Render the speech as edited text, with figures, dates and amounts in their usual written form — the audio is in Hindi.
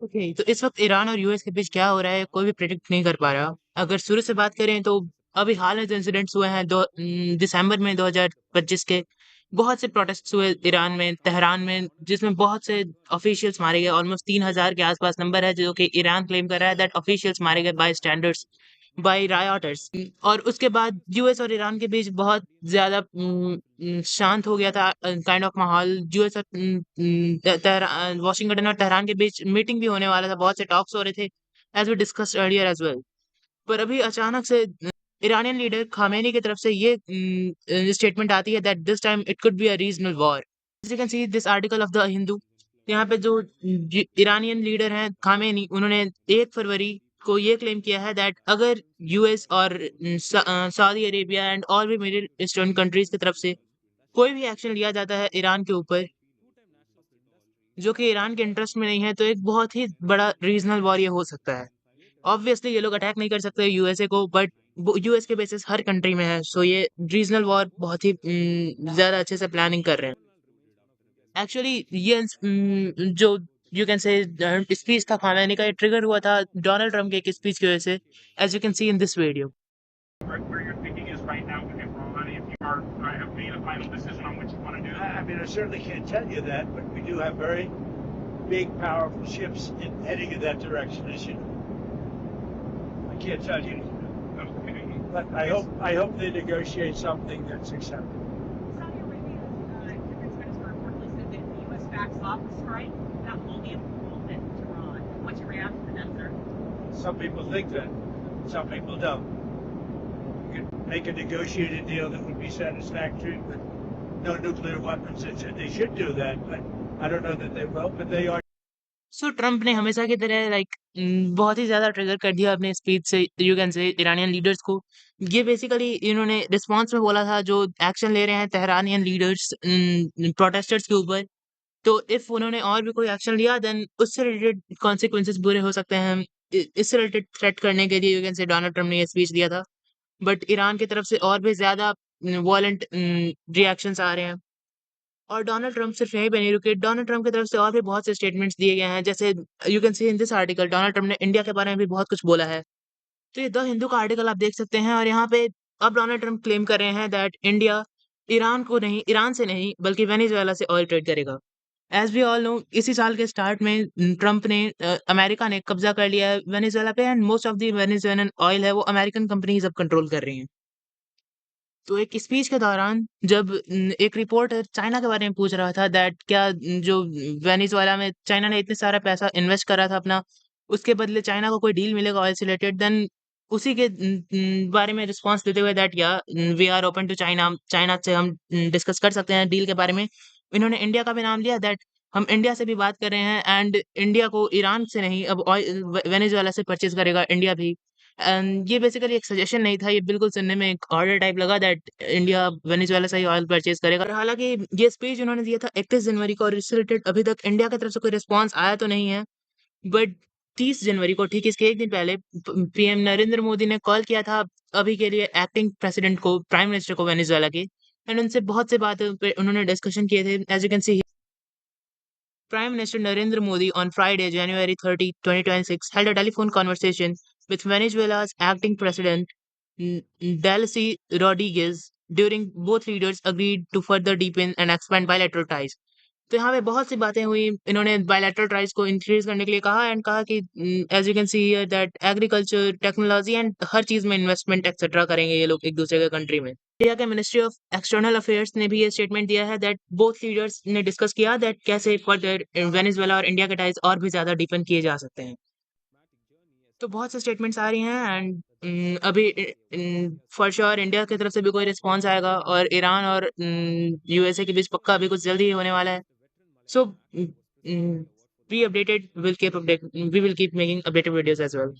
ओके, तो इस वक्त ईरान और यूएस के बीच क्या हो रहा है कोई भी प्रेडिक्ट नहीं कर पा रहा। अगर शुरू से बात करें तो अभी हाल में जो इंसिडेंट्स हुए हैं दिसंबर में 2025 के, बहुत से प्रोटेस्ट हुए ईरान में, तेहरान में, जिसमें बहुत से ऑफिशियल्स मारे गए। ऑलमोस्ट 3,000 के आसपास नंबर है जो कि ईरान क्लेम कर रहा है दैट ऑफिशियल्स मारे गए बाय स्टैंडर्ड्स, बाय रायटर्स। और उसके बाद यूएस और ईरान के बीच बहुत ज्यादा शांत हो गया था काइंड ऑफ माहौल। यूएस और वाशिंगटन और तेहरान के बीच मीटिंग भी होने वाला था, बहुत से टॉक्स हो रहे थे as we discussed earlier as well. पर अभी अचानक से ईरानियन लीडर खामेनी की तरफ से ये स्टेटमेंट आती है that this time it could be a regional war. You can see this article of the Hindu. यहाँ पे जो ईरानियन लीडर हैं खामेनी, उन्होंने 1 फरवरी को ये क्लेम किया है दैट अगर यूएस और सऊदी अरेबिया एंड और भी मिडिल ईस्टर्न कंट्रीज की तरफ से कोई भी एक्शन लिया जाता है ईरान के ऊपर जो कि ईरान के इंटरेस्ट में नहीं है, तो एक बहुत ही बड़ा रीजनल वॉर ये हो सकता है। ऑब्वियसली ये लोग अटैक नहीं कर सकते यूएसए को, बट यूएस के बेसिस हर कंट्री में है, सो ये रीजनल वॉर बहुत ही ज्यादा अच्छे से प्लानिंग कर रहे हैं। एक्चुअली ये जो यू कैन से स्पीच था खामेनी का, ये ट्रिगर हुआ था डोनाल्ड ट्रम्प के एक स्पीच की वजह से, as you can see in this video. where your thinking is right now with Iran, if you are have made a final decision on what you want to do? I mean, I certainly can't tell you that, but we do have very big, powerful ships heading in that direction, as you know. I can't tell you, Okay. but I hope they negotiate something that's acceptable. Saudi Arabia's defense minister reportedly said that if the U.S. backs off the strike, that will be a blow to Tehran. What's your reaction to that, sir? Some people think that, some people don't. You could make a negotiated deal that would be satisfactory with no nuclear weapons. They should do that, but I don't know that they will, but they are. So Trump ने हमेशा की तरह बहुत ही ज्यादा ट्रिगर कर दिया अपने स्पीच से you can say Iranian leaders को। ये बेसिकली इन्होंने रिस्पांस में बोला था जो एक्शन ले रहे हैं तेहरानियन लीडर्स प्रोटेस्टर्स के ऊपर, तो इफ उन्होंने और भी कोई एक्शन लिया देन उससे रिलेटेड कॉन्सिक्वेंसेस बुरे हो सकते हैं। इससे रिलेटेड थ्रेट करने के लिए you can say Donald Trump ने ये स्पीच दिया था। बट ईरान की तरफ से और भी ज्यादा वॉलेंट रिएक्शंस आ रहे हैं। और डोनाल्ड ट्रम्प सिर्फ यहीं पे नहीं रुके, डोनाल्ड ट्रम्प की तरफ से और भी बहुत से स्टेटमेंट्स दिए गए हैं, जैसे you can see in this article Donald Trump ने इंडिया के बारे में भी बहुत कुछ बोला है। तो ये द हिंदू का आर्टिकल आप देख सकते हैं, और यहाँ पे अब डोनाल्ड ट्रम्प क्लेम कर रहे हैं दैट इंडिया ईरान को नहीं, ईरान से नहीं बल्कि वेनेजुएला से ऑयल ट्रेड करेगा। एज वी ऑल नो, इसी साल के स्टार्ट में ट्रम्प ने अमेरिका ने कब्जा कर लिया है वेनेजुएला पे, and most of the Venezuelan oil है वो अमेरिकन कंपनीज अब कंट्रोल कर रही हैं। तो एक स्पीच के दौरान जब एक रिपोर्टर चाइना के बारे में पूछ रहा था दैट क्या जो वेनेजुएला में चाइना ने इतने सारा पैसा इन्वेस्ट करा था अपना, उसके बदले चाइना को कोई डील मिलेगा ऑयल से रिलेटेड, देन उसी के बारे में रिस्पांस देते हुए दैट या we are open to China, China से हम डिस्कस कर सकते हैं डील के बारे में। इन्होंने इंडिया का भी नाम लिया दैट हम इंडिया से भी बात कर रहे हैं, एंड इंडिया को ईरान से नहीं अब ऑयल वेनेजुएला से परचेज करेगा इंडिया भी। एंड ये बेसिकली एक सजेशन नहीं था, ये बिल्कुल सुनने में एक ऑर्डर टाइप लगा दैट इंडिया वेनेजुएला से ही ऑयल परचेज करेगा। और हालांकि ये स्पीच उन्होंने दिया था 31 जनवरी को, और इससे रिलेटेड अभी तक इंडिया की तरफ से कोई रिस्पांस आया तो नहीं है। बट 30 जनवरी को, ठीक इसके एक दिन पहले, पीएम नरेंद्र मोदी ने कॉल किया था अभी के लिए एक्टिंग प्रेसिडेंट को, प्राइम मिनिस्टर को वेनेजुएला के, एंड उनसे बहुत से बातें पे उन्होंने डिस्कशन किए थे। As you can see, Prime Minister Narendra Modi on Friday, January 30, 2026, held a telephone conversation with Venezuela's acting president, Delcy Rodriguez. During both leaders agreed to further deepen and expand bilateral ties. तो यहाँ पे बहुत सी बातें हुई, इन्होंने बायलैटरल ट्राइज को इंक्रीज करने के लिए कहा, एंड कहा कि as you can see here that agriculture, technology and हर चीज में इन्वेस्टमेंट एक्सेट्रा करेंगे ये लोग एक दूसरे के कंट्री में। इंडिया के मिनिस्ट्री ऑफ एक्सटर्नल अफेयर्स ने भी ये स्टेटमेंट दिया है दैट बोथ लीडर्स ने डिस्कस किया दैट कैसे फर्दर वेनेजुएला और इंडिया के टाइज और भी ज्यादा डीपन किए जा सकते हैं। तो बहुत से स्टेटमेंट्स आ रही हैं, एंड अभी फॉर श्योर इंडिया की तरफ से भी कोई रिस्पॉन्स आएगा, और ईरान और यूएसए के बीच पक्का अभी कुछ जल्दी ही होने वाला है। So, be updated. We will keep making updated videos as well.